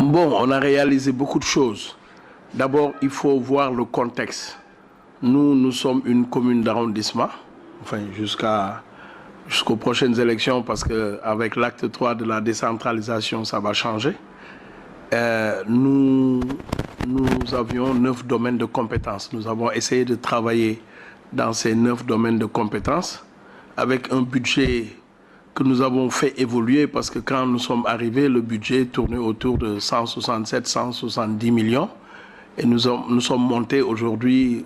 Bon, on a réalisé beaucoup de choses. D'abord, il faut voir le contexte. Nous sommes une commune d'arrondissement, enfin jusqu'aux prochaines élections, parce qu'avec l'acte 3 de la décentralisation, ça va changer. Nous avions 9 domaines de compétences. Nous avons essayé de travailler dans ces 9 domaines de compétences avec un budget que nous avons fait évoluer, parce que quand nous sommes arrivés, le budget tournait autour de 167-170 millions. Et nous sommes montés aujourd'hui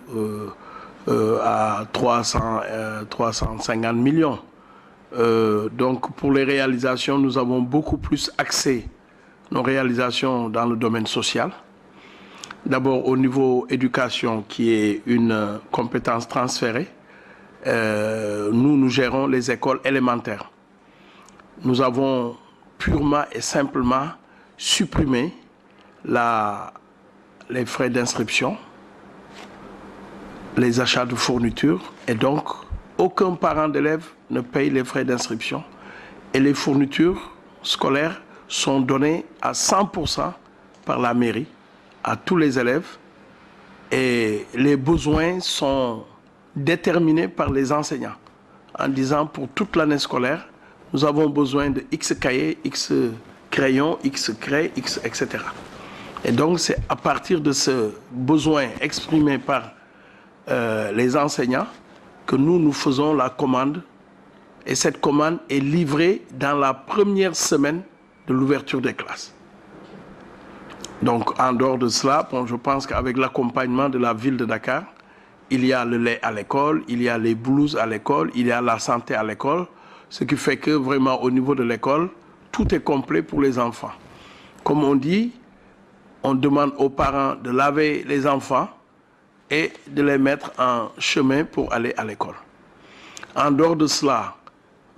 à 350 millions. Donc pour les réalisations, nous avons beaucoup plus axé nos réalisations dans le domaine social. D'abord au niveau éducation, qui est une compétence transférée. Nous gérons les écoles élémentaires. Nous avons purement et simplement supprimé les frais d'inscription, les achats de fournitures, et donc aucun parent d'élève ne paye les frais d'inscription. Et les fournitures scolaires sont données à 100% par la mairie à tous les élèves, et les besoins sont déterminés par les enseignants en disant pour toute l'année scolaire, nous avons besoin de X cahiers, X crayons, X craies, X, etc. Et donc, c'est à partir de ce besoin exprimé par les enseignants que nous faisons la commande. Et cette commande est livrée dans la première semaine de l'ouverture des classes. Donc, en dehors de cela, bon, je pense qu'avec l'accompagnement de la ville de Dakar, il y a le lait à l'école, il y a les blouses à l'école, il y a la santé à l'école. Ce qui fait que vraiment au niveau de l'école, tout est complet pour les enfants. Comme on dit, on demande aux parents de laver les enfants et de les mettre en chemin pour aller à l'école. En dehors de cela,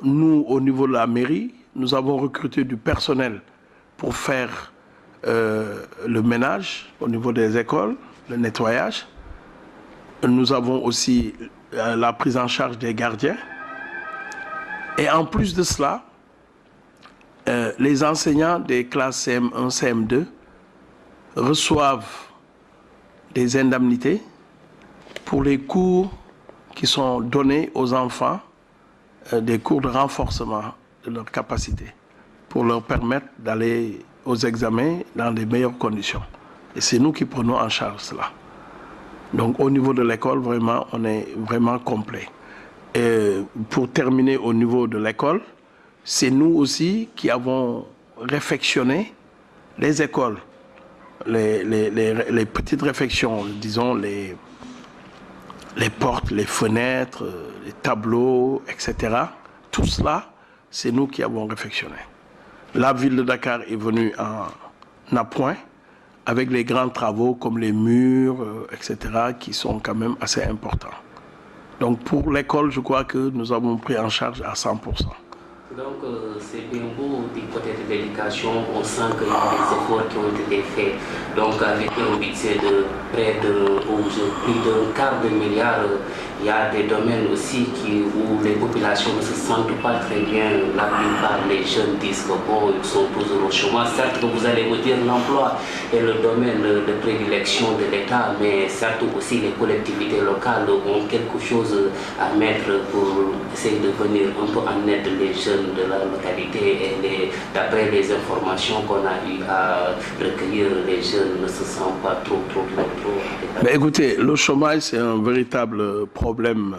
nous, au niveau de la mairie, nous avons recruté du personnel pour faire le ménage au niveau des écoles, le nettoyage. Nous avons aussi la prise en charge des gardiens. Et en plus de cela, les enseignants des classes CM1, CM2 reçoivent des indemnités pour les cours qui sont donnés aux enfants, des cours de renforcement de leur capacité, pour leur permettre d'aller aux examens dans les meilleures conditions. Et c'est nous qui prenons en charge cela. Donc au niveau de l'école, vraiment, on est vraiment complet. Et pour terminer au niveau de l'école, c'est nous aussi qui avons réfectionné les écoles, les petites réfections, disons les portes, les fenêtres, les tableaux, etc. Tout cela, c'est nous qui avons réfectionné. La ville de Dakar est venue en appoint avec les grands travaux comme les murs, etc., qui sont quand même assez importants. Donc pour l'école, je crois que nous avons pris en charge à 100%. Donc c'est bien beau du côté de l'éducation, on sent qu'il y a des efforts qui ont été faits. Donc avec un budget de près de plus d'un quart de milliard, il y a des domaines aussi où les populations ne se sentent pas très bien. La plupart des jeunes disent que bon, ils sont toujours au chômage. Certes, vous allez me dire l'emploi est le domaine de prédilection de l'État, mais certes aussi les collectivités locales ont quelque chose à mettre pour essayer de venir un peu en aide les jeunes de la localité. Et d'après les informations qu'on a eu à recueillir, les jeunes ne se sentent pas trop. Mais écoutez, le chômage, c'est un véritable problème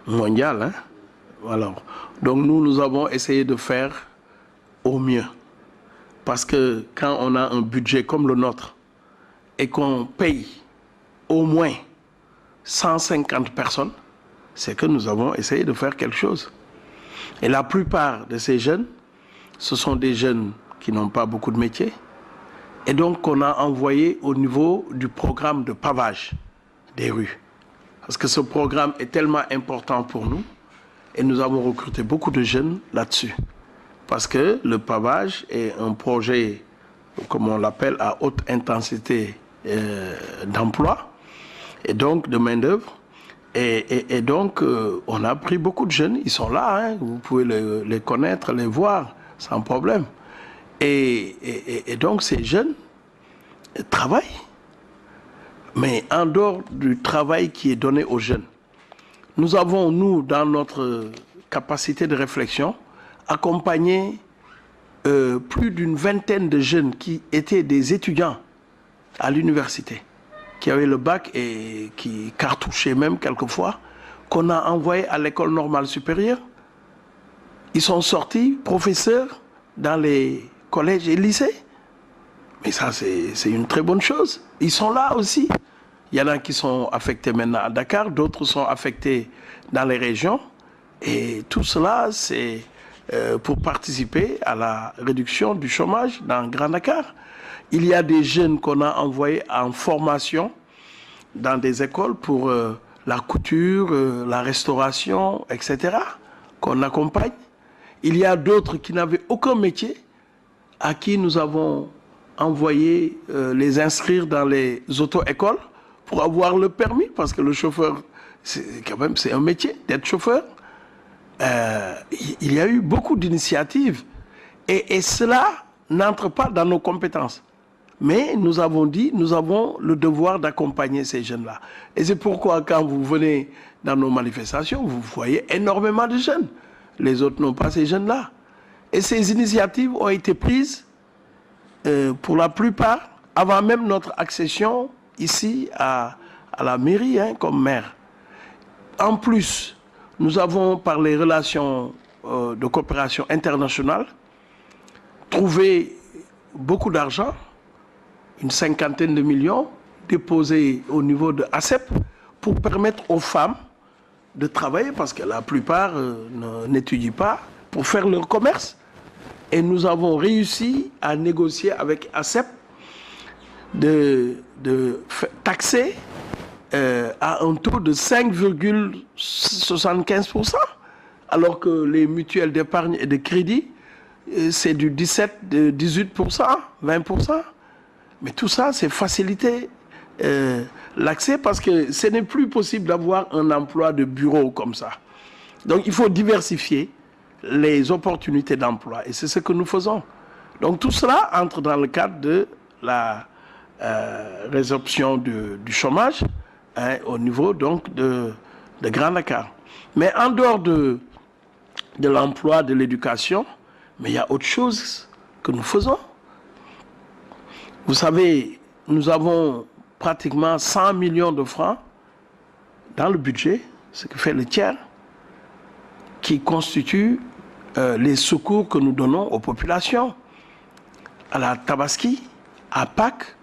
mondial. Hein? Alors, donc nous avons essayé de faire au mieux. Parce que quand on a un budget comme le nôtre et qu'on paye au moins 150 personnes, c'est que nous avons essayé de faire quelque chose. Et la plupart de ces jeunes, ce sont des jeunes qui n'ont pas beaucoup de métiers. Et donc, on a envoyé au niveau du programme de pavage des rues. Parce que ce programme est tellement important pour nous et nous avons recruté beaucoup de jeunes là-dessus. Parce que le pavage est un projet, comme on l'appelle, à haute intensité d'emploi et donc de main-d'œuvre. Et donc, on a pris beaucoup de jeunes, ils sont là, hein, vous pouvez les connaître, les voir, sans problème. Et donc ces jeunes travaillent. Mais en dehors du travail qui est donné aux jeunes, nous avons, nous, dans notre capacité de réflexion, accompagné plus d'une vingtaine de jeunes qui étaient des étudiants à l'université, qui avaient le bac et qui cartouchaient même quelquefois, qu'on a envoyés à l'école normale supérieure. Ils sont sortis professeurs dans les collèges et lycées. Mais ça, c'est une très bonne chose. Ils sont là aussi. Il y en a qui sont affectés maintenant à Dakar, d'autres sont affectés dans les régions. Et tout cela, c'est pour participer à la réduction du chômage dans Grand Dakar. Il y a des jeunes qu'on a envoyés en formation dans des écoles pour la couture, la restauration, etc., qu'on accompagne. Il y a d'autres qui n'avaient aucun métier, à qui nous avons envoyé les inscrire dans les auto-écoles pour avoir le permis, parce que le chauffeur, quand même, c'est un métier d'être chauffeur. Il y a eu beaucoup d'initiatives et cela n'entre pas dans nos compétences. Mais nous avons dit, nous avons le devoir d'accompagner ces jeunes-là. Et c'est pourquoi quand vous venez dans nos manifestations, vous voyez énormément de jeunes. Les autres n'ont pas ces jeunes-là. Et ces initiatives ont été prises, pour la plupart, avant même notre accession ici à la mairie, comme maire. En plus, nous avons, par les relations de coopération internationale, trouvé beaucoup d'argent, une 50aine de millions, déposés au niveau de ACEP, pour permettre aux femmes de travailler, parce que la plupart n'étudient pas, pour faire leur commerce. Et nous avons réussi à négocier avec ACEP de taxer à un taux de 5,75%, alors que les mutuelles d'épargne et de crédit, c'est du 17, 18%, 20%. Mais tout ça, c'est faciliter l'accès, parce que ce n'est plus possible d'avoir un emploi de bureau comme ça. Donc il faut diversifier les opportunités d'emploi, et c'est ce que nous faisons. Donc tout cela entre dans le cadre de la résorption du chômage, au niveau donc de Grand Dakar. Mais en dehors de l'emploi, de l'éducation, mais il y a autre chose que nous faisons. Vous savez, nous avons pratiquement 100 millions de francs dans le budget, ce qui fait le tiers, qui constitue les secours que nous donnons aux populations, à la Tabaski, à Pâques.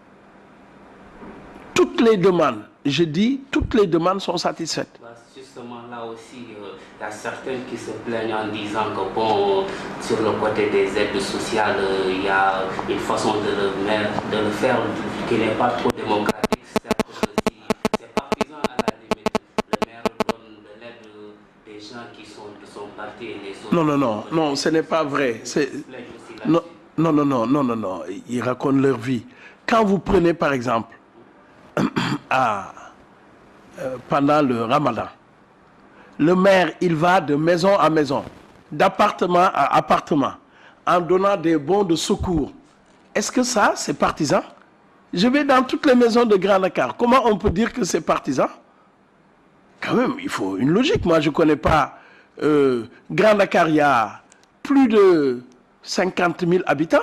Toutes les demandes, je dis, toutes les demandes sont satisfaites. Justement, là aussi, il y a certains qui se plaignent en disant que, bon, sur le côté des aides sociales, il y a une façon de le faire qui n'est pas trop démocratique. Certes, si c'est partisan à la limite, le maire donne de l'aide des gens qui sont de son parti et les autres. Non, ce n'est pas vrai. Non, ils racontent leur vie. Quand vous prenez, par exemple, pendant le Ramadan, le maire, il va de maison à maison, d'appartement à appartement, en donnant des bons de secours. Est-ce que ça, c'est partisan? Je vais dans toutes les maisons de Grand Dakar. Comment on peut dire que c'est partisan? Quand même, il faut une logique. Moi, je ne connais pas Grand Dakar, il y a plus de 50 000 habitants.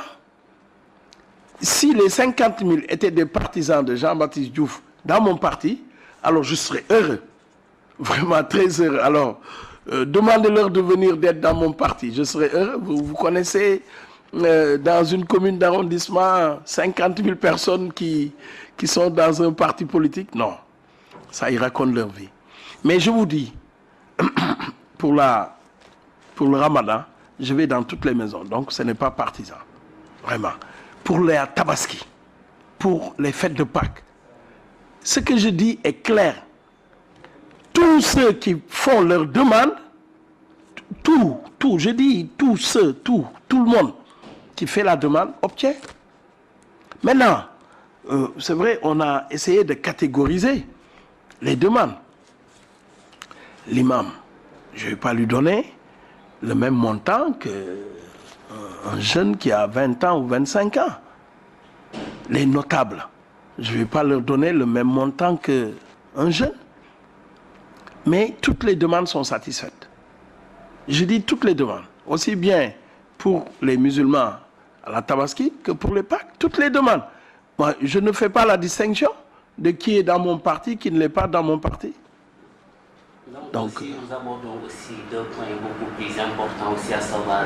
Si les 50 000 étaient des partisans de Jean-Baptiste Diouf dans mon parti, alors je serais heureux. Vraiment très heureux. Alors, demandez-leur de venir d'être dans mon parti. Je serais heureux. Vous connaissez, dans une commune d'arrondissement, 50 000 personnes qui sont dans un parti politique? Non. Ça, ils racontent leur vie. Mais je vous dis, pour le Ramadan, je vais dans toutes les maisons. Donc, ce n'est pas partisan. Vraiment. Pour les Tabaski, pour les fêtes de Pâques, ce que je dis est clair. Tous ceux qui font leurs demandes, tout le monde qui fait la demande obtient. Maintenant, c'est vrai, on a essayé de catégoriser les demandes. L'imam, je ne vais pas lui donner le même montant un jeune qui a 20 ans ou 25 ans. Les notables, je ne vais pas leur donner le même montant qu'un jeune. Mais toutes les demandes sont satisfaites. Je dis toutes les demandes, aussi bien pour les musulmans à la Tabaski que pour les Pâques, toutes les demandes. Moi, je ne fais pas la distinction de qui est dans mon parti, qui ne l'est pas dans mon parti. Donc aussi, nous abordons aussi deux points beaucoup plus importants aussi, à savoir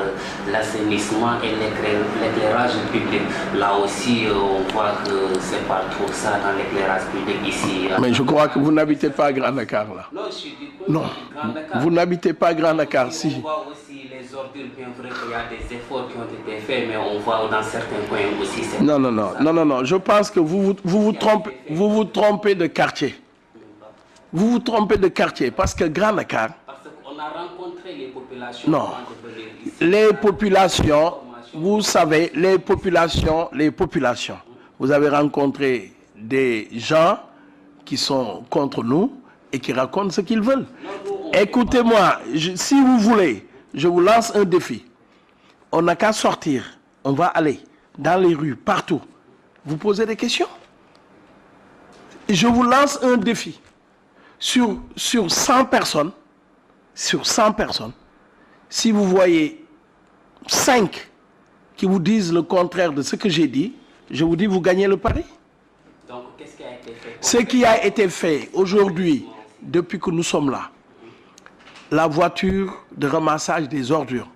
l'assainissement et l'éclairage public. Là aussi, on voit que c'est pas trop ça dans l'éclairage public ici. Mais je crois que vous n'habitez pas à Grand Dakar là. Non, je suis non. Grand Dakar. Vous n'habitez pas à Grand Dakar, si. On voit aussi les ordures, bien vrai qu'il y a des efforts qui ont été faits, mais on voit dans certains coins aussi. Non. Je pense que vous vous trompez de quartier. Vous vous trompez de quartier, parce que Grand Dakar... Parce qu'on a rencontré les populations... Non. Les populations, vous savez, les populations, vous avez rencontré des gens qui sont contre nous et qui racontent ce qu'ils veulent. Écoutez-moi, si vous voulez, je vous lance un défi. On n'a qu'à sortir, on va aller dans les rues, partout. Vous posez des questions. Je vous lance un défi. Sur 100 personnes, si vous voyez 5 qui vous disent le contraire de ce que j'ai dit, je vous dis, vous gagnez le pari. Donc, qu'est-ce qui a été fait? Ce qui a été fait aujourd'hui, depuis que nous sommes là, la voiture de ramassage des ordures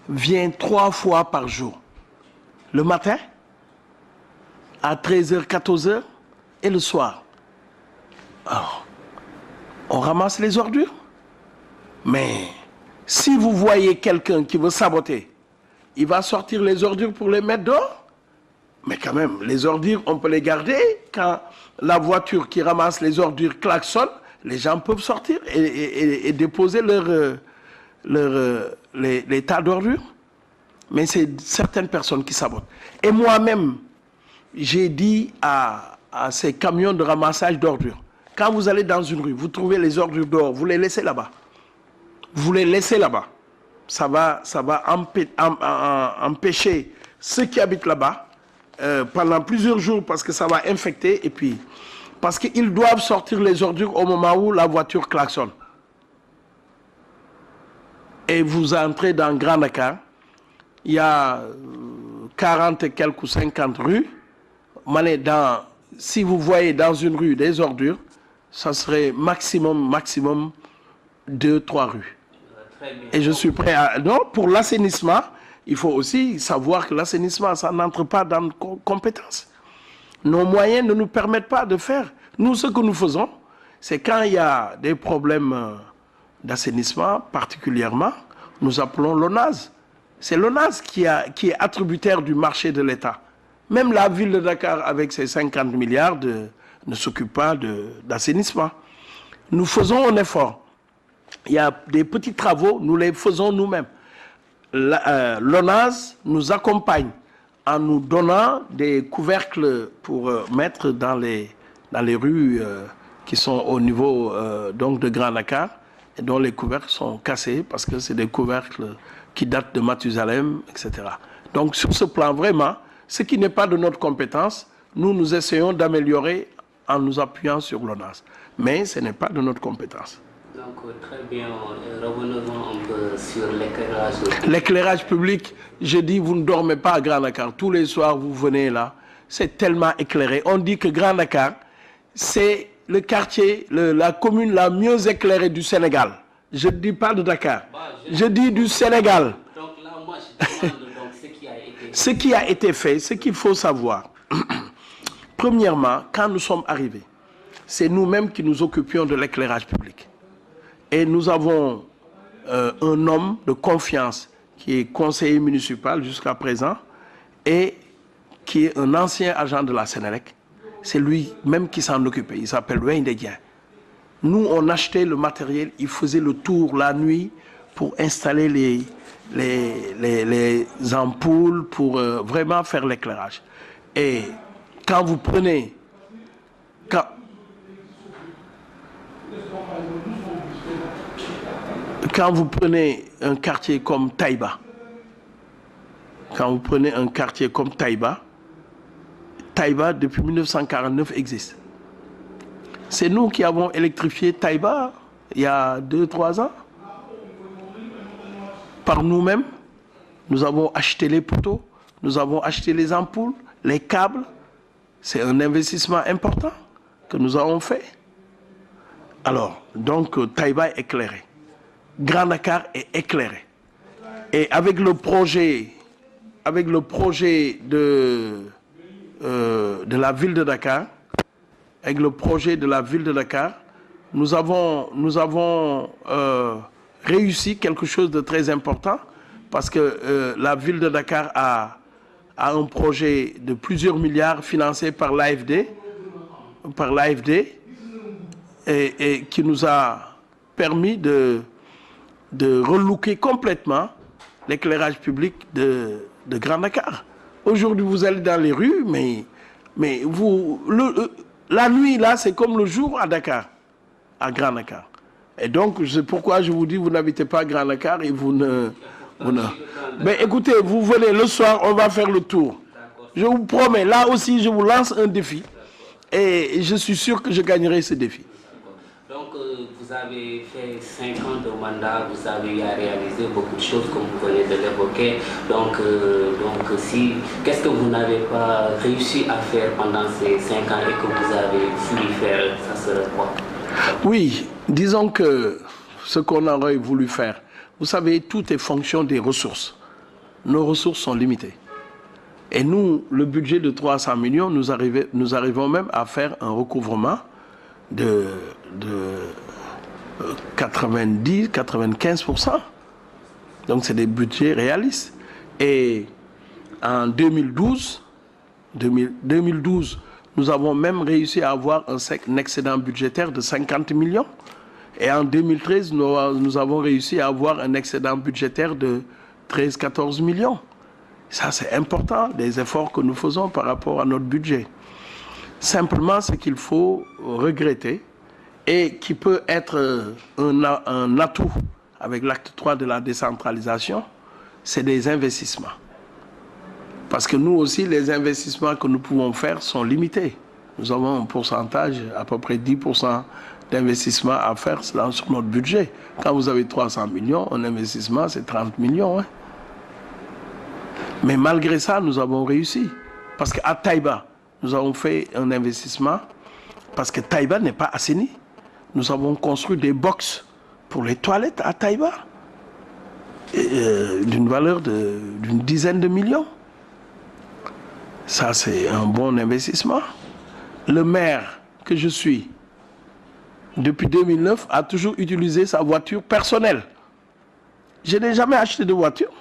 vient 3 fois par jour. Le matin, à 13h, 14h, et le soir. Alors, on ramasse les ordures. Mais si vous voyez quelqu'un qui veut saboter, il va sortir les ordures pour les mettre dehors. Mais quand même, les ordures, on peut les garder. Quand la voiture qui ramasse les ordures klaxonne, les gens peuvent sortir et déposer les tas d'ordures. Mais c'est certaines personnes qui sabotent. Et moi-même, j'ai dit à ces camions de ramassage d'ordures, quand vous allez dans une rue, vous trouvez les ordures dehors, vous les laissez là-bas. Vous les laissez là-bas. Ça va empêcher ceux qui habitent là-bas pendant plusieurs jours parce que ça va infecter et puis parce qu'ils doivent sortir les ordures au moment où la voiture klaxonne. Et vous entrez dans Grand Dakar, il y a 40 et quelques ou 50 rues. Si vous voyez dans une rue des ordures, ça serait maximum 2-3 rues. Et je suis prêt à... Non, pour l'assainissement, il faut aussi savoir que l'assainissement, ça n'entre pas dans nos compétences. Nos moyens ne nous permettent pas de faire. Nous, ce que nous faisons, c'est quand il y a des problèmes d'assainissement, particulièrement, nous appelons l'ONAS. C'est l'ONAS qui est attributaire du marché de l'État. Même la ville de Dakar, avec ses 50 milliards, ne s'occupe pas d'assainissement. Nous faisons un effort. Il y a des petits travaux, nous les faisons nous-mêmes. L'ONAS nous accompagne en nous donnant des couvercles pour mettre dans les rues qui sont au niveau donc de Grand Dakar, et dont les couvercles sont cassés parce que c'est des couvercles qui datent de Mathusalem, etc. Donc sur ce plan, vraiment, ce qui n'est pas de notre compétence, nous essayons d'améliorer en nous appuyant sur l'ONAS. Mais ce n'est pas de notre compétence. Donc, très bien. Revenons un peu sur l'éclairage. L'éclairage public, je dis, vous ne dormez pas à Grand Dakar. Tous les soirs, vous venez là. C'est tellement éclairé. On dit que Grand Dakar, c'est le quartier, la commune la mieux éclairée du Sénégal. Je ne dis pas de Dakar. Je dis du Sénégal. Donc là, moi, je demande donc, ce qui a été fait. Ce qui a été fait, ce qu'il faut savoir. Premièrement, quand nous sommes arrivés, c'est nous-mêmes qui nous occupions de l'éclairage public. Et nous avons un homme de confiance qui est conseiller municipal jusqu'à présent et qui est un ancien agent de la Sénélec. C'est lui-même qui s'en occupait. Il s'appelle Wendedien. Nous, on achetait le matériel, il faisait le tour la nuit pour installer les ampoules, pour vraiment faire l'éclairage. Et quand vous prenez... Quand vous prenez un quartier comme Taïba, Quand vous prenez un quartier comme Taïba, Taïba, depuis 1949, existe. C'est nous qui avons électrifié Taïba il y a 2-3 ans. Par nous-mêmes, nous avons acheté les poteaux, nous avons acheté les ampoules, les câbles. C'est un investissement important que nous avons fait. Alors, donc, Taïba est éclairé. Grand Dakar est éclairé. Et avec le projet de la ville de Dakar, nous avons réussi quelque chose de très important parce que la ville de Dakar a un projet de plusieurs milliards financé par l'AFD, et qui nous a permis de relooker complètement l'éclairage public de Grand Dakar. Aujourd'hui, vous allez dans les rues, mais la nuit, là, c'est comme le jour à Dakar, à Grand Dakar. Et donc, c'est pourquoi je vous dis, vous n'habitez pas à Grand Dakar et vous ne... Mais écoutez, vous venez le soir, on va faire le tour. Je vous promets, là aussi, je vous lance un défi. Et je suis sûr que je gagnerai ce défi. Donc, vous avez fait 5 ans de mandat, vous avez réalisé beaucoup de choses, comme vous venez de l'évoquer. Donc qu'est-ce que vous n'avez pas réussi à faire pendant ces 5 ans et que vous avez voulu faire, ça serait quoi? Oui, disons que ce qu'on aurait voulu faire, vous savez, tout est fonction des ressources. Nos ressources sont limitées. Et nous, le budget de 300 millions, nous arrivons même à faire un recouvrement de 90-95%. Donc c'est des budgets réalistes. Et en 2012, nous avons même réussi à avoir un excédent budgétaire de 50 millions. Et en 2013, nous avons réussi à avoir un excédent budgétaire de 13-14 millions. Ça, c'est important, des efforts que nous faisons par rapport à notre budget. Simplement, ce qu'il faut regretter et qui peut être un atout avec l'acte 3 de la décentralisation, c'est des investissements. Parce que nous aussi, les investissements que nous pouvons faire sont limités. Nous avons un pourcentage, à peu près 10% d'investissement à faire sur notre budget. Quand vous avez 300 millions, un investissement, c'est 30 millions. Hein. Mais malgré ça, nous avons réussi. Parce qu'à Taïba, nous avons fait un investissement parce que Taïba n'est pas assaini. Nous avons construit des box pour les toilettes à Taïba d'une valeur d'une dizaine de millions. Ça, c'est un bon investissement. Le maire que je suis, depuis 2009, a toujours utilisé sa voiture personnelle. Je n'ai jamais acheté de voiture.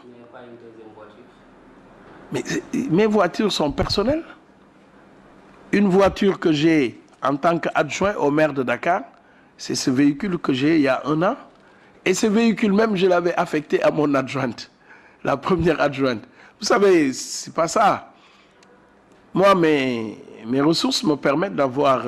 Mais mes voitures sont personnelles. Une voiture que j'ai en tant qu'adjoint au maire de Dakar, c'est ce véhicule que j'ai il y a 1 an. Et ce véhicule même, je l'avais affecté à mon adjointe, la première adjointe. Vous savez, c'est pas ça. Moi, mes ressources me permettent d'avoir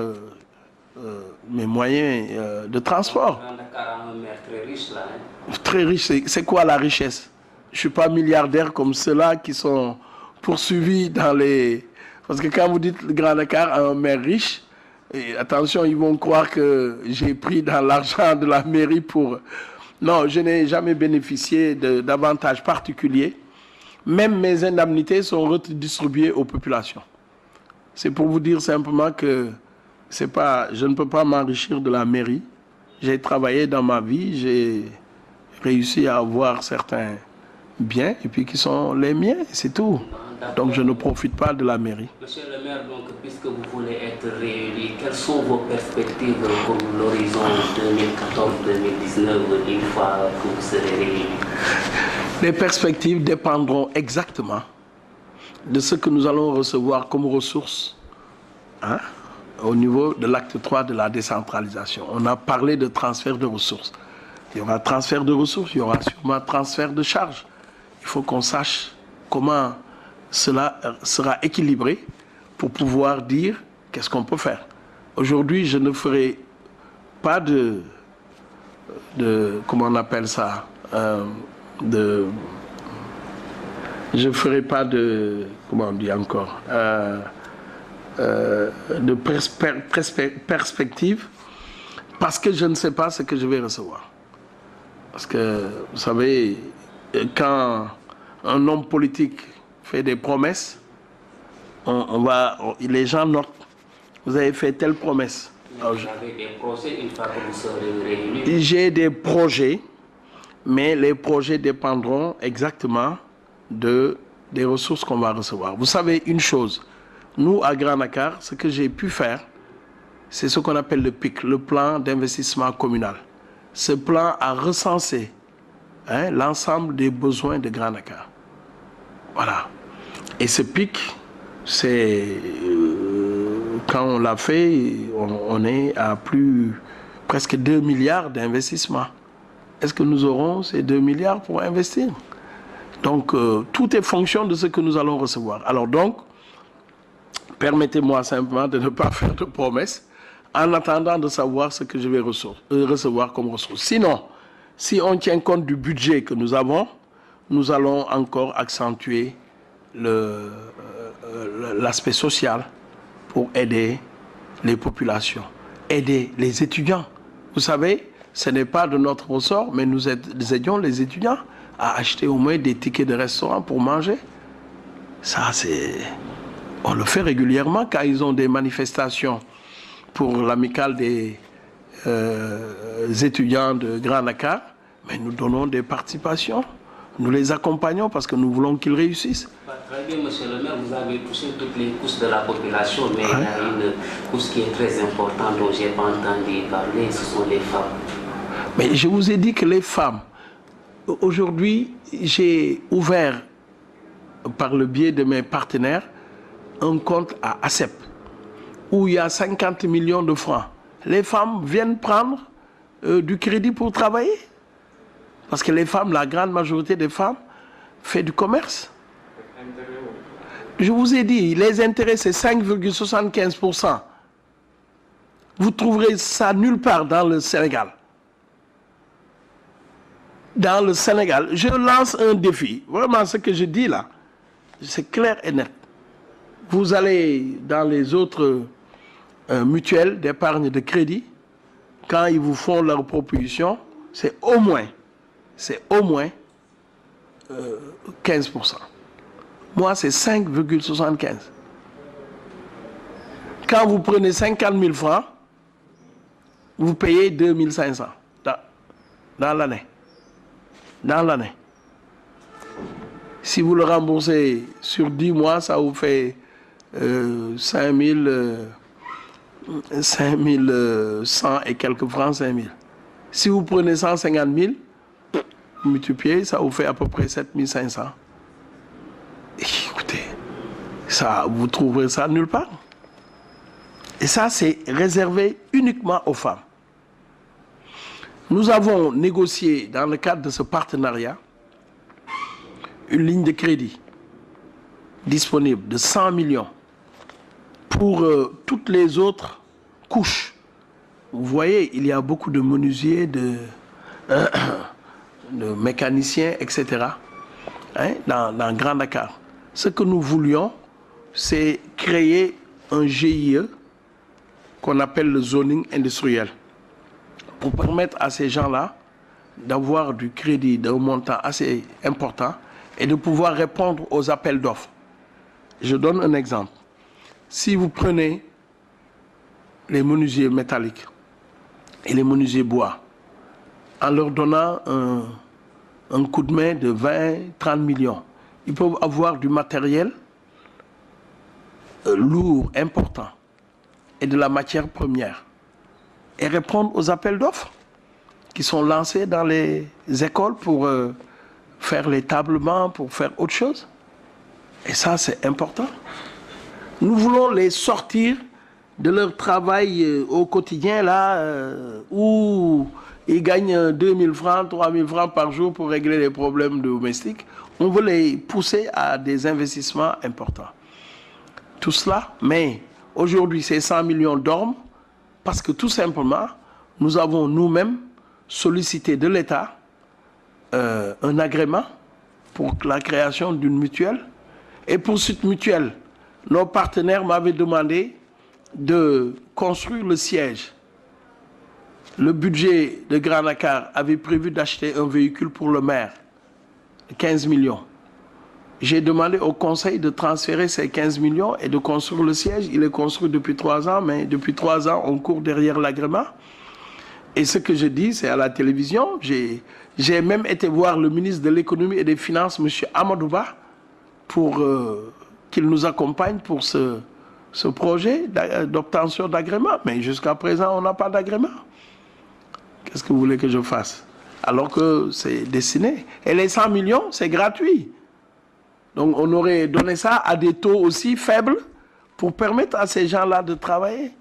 mes moyens de transport. Dakar a un maire très riche là. Hein? Très riche, c'est quoi la richesse? Je ne suis pas milliardaire comme ceux-là qui sont poursuivis dans les... Parce que quand vous dites le Grand Dakar a un maire riche, et attention, ils vont croire que j'ai pris dans l'argent de la mairie pour... Non, je n'ai jamais bénéficié d'avantages particuliers. Même mes indemnités sont redistribuées aux populations. C'est pour vous dire simplement que je ne peux pas m'enrichir de la mairie. J'ai travaillé dans ma vie, j'ai réussi à avoir certains biens et puis qui sont les miens, c'est tout. Donc je ne profite pas de la mairie. Monsieur le maire, donc, puisque vous voulez être réélu, quelles sont vos perspectives pour l'horizon 2014-2019 une fois que vous serez réélu? Les perspectives dépendront exactement de ce que nous allons recevoir comme ressources au niveau de l'acte 3 de la décentralisation. On a parlé de transfert de ressources. Il y aura transfert de ressources, il y aura sûrement transfert de charges. Il faut qu'on sache comment cela sera équilibré pour pouvoir dire qu'est-ce qu'on peut faire. Aujourd'hui, je ne ferai pas comment on appelle ça, je je ne ferai pas de, comment on dit encore, de perspective, parce que je ne sais pas ce que je vais recevoir. Parce que, vous savez, quand un homme politique fait des promesses, les gens notent, vous avez fait telle promesse. Vous avez des projets une fois que vous serez réunis? J'ai des projets, mais les projets dépendront exactement des ressources qu'on va recevoir. Vous savez une chose, nous à Grand Dakar, ce que j'ai pu faire, c'est ce qu'on appelle le PIC, le plan d'investissement communal. Ce plan a recensé l'ensemble des besoins de Grand Dakar. Voilà. Et ce PIC, c'est quand on l'a fait, on est à presque 2 milliards d'investissements. Est-ce que nous aurons ces 2 milliards pour investir? Donc, tout est fonction de ce que nous allons recevoir. Alors donc, permettez-moi simplement de ne pas faire de promesses en attendant de savoir ce que je vais recevoir comme ressources. Sinon, si on tient compte du budget que nous avons, nous allons encore accentuer l'aspect social pour aider les populations, aider les étudiants. Vous savez, ce n'est pas de notre ressort, mais nous aidons les étudiants à acheter au moins des tickets de restaurant pour manger. Ça, on le fait régulièrement quand ils ont des manifestations pour l'amicale des étudiants de Grand Dakar. Mais nous donnons des participations. Nous les accompagnons parce que nous voulons qu'ils réussissent. Très bien, monsieur le maire, vous avez touché toutes les couches de la population, mais il y a une couche qui est très importante dont je n'ai pas entendu parler, ce sont les femmes. Mais je vous ai dit que les femmes, aujourd'hui, j'ai ouvert, par le biais de mes partenaires, un compte à ACEP, où il y a 50 millions de francs. Les femmes viennent prendre du crédit pour travailler. Parce que les femmes, la grande majorité des femmes, fait du commerce. Je vous ai dit, les intérêts, c'est 5,75%. Vous trouverez ça nulle part dans le Sénégal. Dans le Sénégal, je lance un défi. Vraiment, ce que je dis là, c'est clair et net. Vous allez dans les autres mutuelles d'épargne de crédit, quand ils vous font leur proposition, c'est au moins 15%. Moi, c'est 5,75. Quand vous prenez 50 000 francs, vous payez 2 500 dans l'année. Dans l'année. Si vous le remboursez sur 10 mois, ça vous fait 5 100 et quelques francs, 5 000. Si vous prenez 150 000, multiplié, ça vous fait à peu près 7 500. Écoutez, ça, vous trouverez ça nulle part. Et ça, c'est réservé uniquement aux femmes. Nous avons négocié, dans le cadre de ce partenariat, une ligne de crédit disponible de 100 millions pour toutes les autres couches. Vous voyez, il y a beaucoup de menuisiers, de mécaniciens, etc. Dans Grand Dakar. Ce que nous voulions, c'est créer un GIE qu'on appelle le zoning industriel pour permettre à ces gens-là d'avoir du crédit d'un montant assez important et de pouvoir répondre aux appels d'offres. Je donne un exemple. Si vous prenez les menuisiers métalliques et les menuisiers bois, en leur donnant un coup de main de 20-30 millions, ils peuvent avoir du matériel lourd, important, et de la matière première, et répondre aux appels d'offres qui sont lancés dans les écoles pour faire l'établement, pour faire autre chose. Et ça, c'est important. Nous voulons les sortir de leur travail au quotidien, là, où ils gagnent 2 000 francs, 3 000 francs par jour pour régler les problèmes domestiques. On veut les pousser à des investissements importants. Tout cela, mais aujourd'hui, ces 100 millions dorment parce que tout simplement, nous avons nous-mêmes sollicité de l'État un agrément pour la création d'une mutuelle. Et pour cette mutuelle, nos partenaires m'avaient demandé de construire le siège. Le budget de Grand Dakar avait prévu d'acheter un véhicule pour le maire, 15 millions. J'ai demandé au conseil de transférer ces 15 millions et de construire le siège. Il est construit depuis 3 ans, mais depuis 3 ans, on court derrière l'agrément. Et ce que je dis, c'est à la télévision. J'ai même été voir le ministre de l'économie et des finances, M. Amadouba, pour qu'il nous accompagne pour ce projet d'obtention d'agrément. Mais jusqu'à présent, on n'a pas d'agrément. Qu'est-ce que vous voulez que je fasse? Alors que c'est destiné. Et les 100 millions, c'est gratuit. Donc on aurait donné ça à des taux aussi faibles pour permettre à ces gens-là de travailler.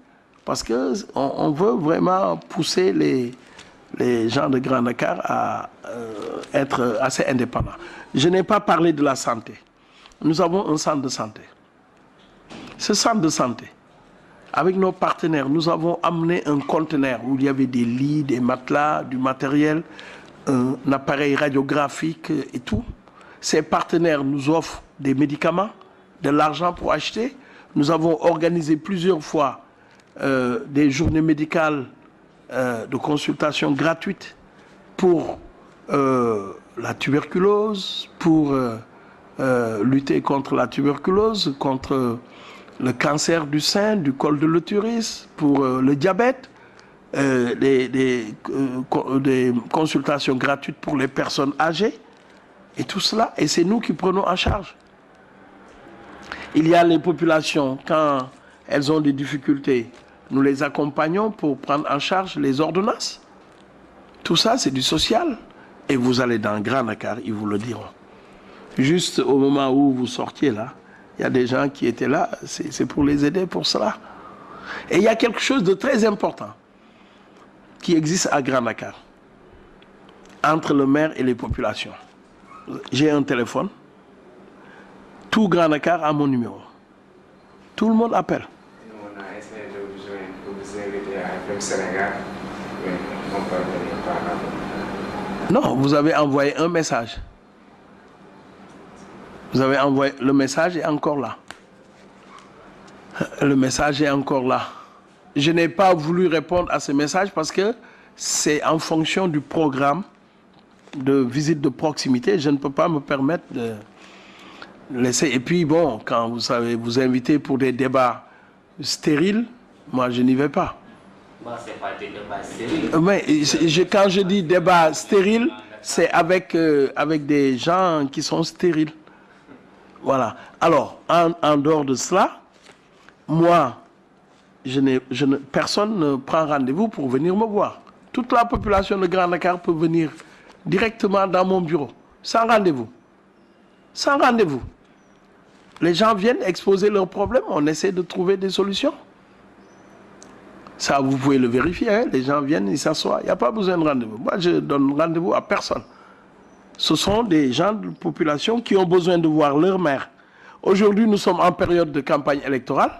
Parce qu'on veut vraiment pousser les gens de Grand Dakar à être assez indépendants. Je n'ai pas parlé de la santé. Nous avons un centre de santé. Ce centre de santé, avec nos partenaires, nous avons amené un conteneur où il y avait des lits, des matelas, du matériel, un appareil radiographique et tout. Ces partenaires nous offrent des médicaments, de l'argent pour acheter. Nous avons organisé plusieurs fois des journées médicales de consultation gratuites pour la tuberculose, pour lutter contre la tuberculose, contre le cancer du sein, du col de l'utérus, pour le diabète, des consultations gratuites pour les personnes âgées, et tout cela, et c'est nous qui prenons en charge. Il y a les populations, quand elles ont des difficultés, nous les accompagnons pour prendre en charge les ordonnances. Tout ça, c'est du social. Et vous allez dans Grand Dakar, ils vous le diront. Juste au moment où vous sortiez là, il y a des gens qui étaient là, c'est pour les aider pour cela. Et il y a quelque chose de très important qui existe à Grand Dakar, entre le maire et les populations. J'ai un téléphone, tout Grand Dakar a mon numéro. Tout le monde appelle. On a essayé de vous joindre pour vous inviter à FM Sénégal, mais on ne parvenait pas à la... Non, vous avez envoyé un message. Vous avez envoyé, le message est encore là. Le message est encore là. Je n'ai pas voulu répondre à ce message parce que c'est en fonction du programme de visite de proximité. Je ne peux pas me permettre de laisser. Et puis bon, quand vous savez, vous invitez pour des débats stériles, moi je n'y vais pas. Bah, c'est pas des débats stériles. Mais quand je dis débat stérile, c'est avec des gens qui sont stériles. Voilà. Alors, en dehors de cela, moi, personne ne prend rendez-vous pour venir me voir. Toute la population de Grand Dakar peut venir directement dans mon bureau, sans rendez-vous. Sans rendez-vous. Les gens viennent exposer leurs problèmes, on essaie de trouver des solutions. Ça, vous pouvez le vérifier, hein? Les gens viennent, ils s'assoient, il n'y a pas besoin de rendez-vous. Moi, je donne rendez-vous à personne. Ce sont des gens de la population qui ont besoin de voir leur maire. Aujourd'hui, nous sommes en période de campagne électorale.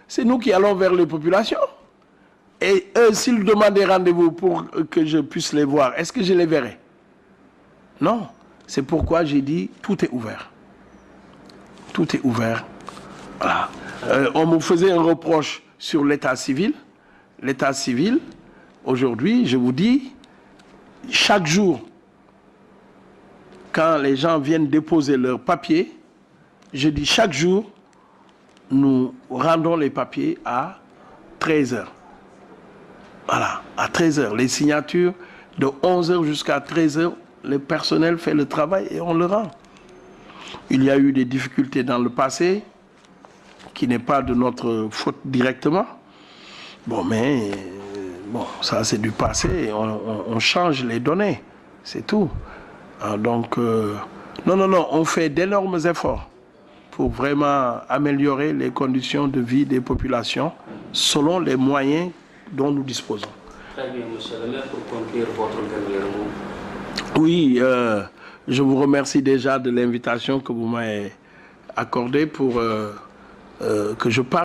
C'est nous qui allons vers les populations. Et eux, s'ils demandaient rendez-vous pour que je puisse les voir, est-ce que je les verrai? Non. C'est pourquoi j'ai dit tout est ouvert. Tout est ouvert. Voilà. On me faisait un reproche sur l'état civil. L'état civil, aujourd'hui, je vous dis, chaque jour, quand les gens viennent déposer leurs papiers, je dis chaque jour, nous rendons les papiers à 13h. Voilà, à 13h. Les signatures, de 11h jusqu'à 13h, le personnel fait le travail et on le rend. Il y a eu des difficultés dans le passé, qui n'est pas de notre faute directement. Bon, mais bon, ça c'est du passé, on change les données, c'est tout. Donc, non, on fait d'énormes efforts pour vraiment améliorer les conditions de vie des populations selon les moyens dont nous disposons. Très bien, monsieur le maire, pour conclure votre dernier mot. Oui, je vous remercie déjà de l'invitation que vous m'avez accordée pour que je parle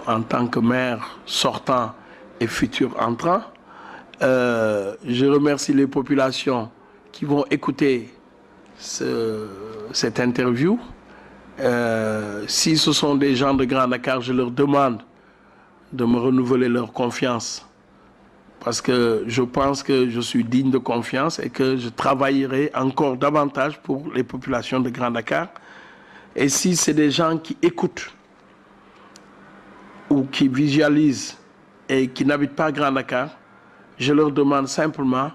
en tant que maire sortant et futur entrant. Je remercie les populations qui vont écouter cette interview. Si ce sont des gens de Grand Dakar, je leur demande de me renouveler leur confiance. Parce que je pense que je suis digne de confiance et que je travaillerai encore davantage pour les populations de Grand Dakar. Et si c'est des gens qui écoutent ou qui visualisent et qui n'habitent pas à Grand Dakar, je leur demande simplement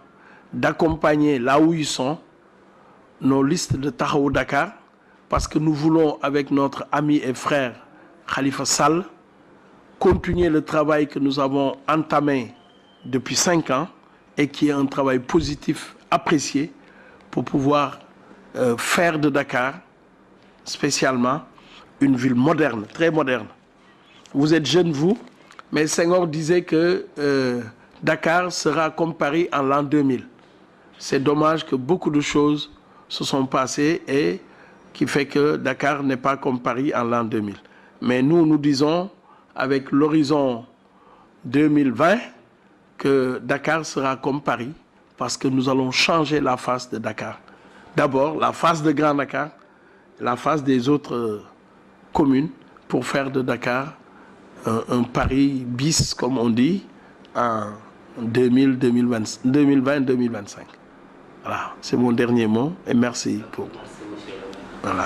d'accompagner là où ils sont nos listes de Taxawu Dakar, parce que nous voulons, avec notre ami et frère Khalifa Sall, continuer le travail que nous avons entamé depuis 5 ans et qui est un travail positif, apprécié, pour pouvoir faire de Dakar, spécialement, une ville moderne, très moderne. Vous êtes jeune, vous, mais Senghor disait que Dakar sera comme Paris en l'an 2000. C'est dommage que beaucoup de choses se sont passées et qui fait que Dakar n'est pas comme Paris en l'an 2000. Mais nous, nous disons, avec l'horizon 2020, que Dakar sera comme Paris, parce que nous allons changer la face de Dakar. D'abord, la face de Grand Dakar, la face des autres communes, pour faire de Dakar un Paris bis, comme on dit, en 2020-2025. Voilà, c'est mon dernier mot et merci pour... Merci, monsieur. Voilà.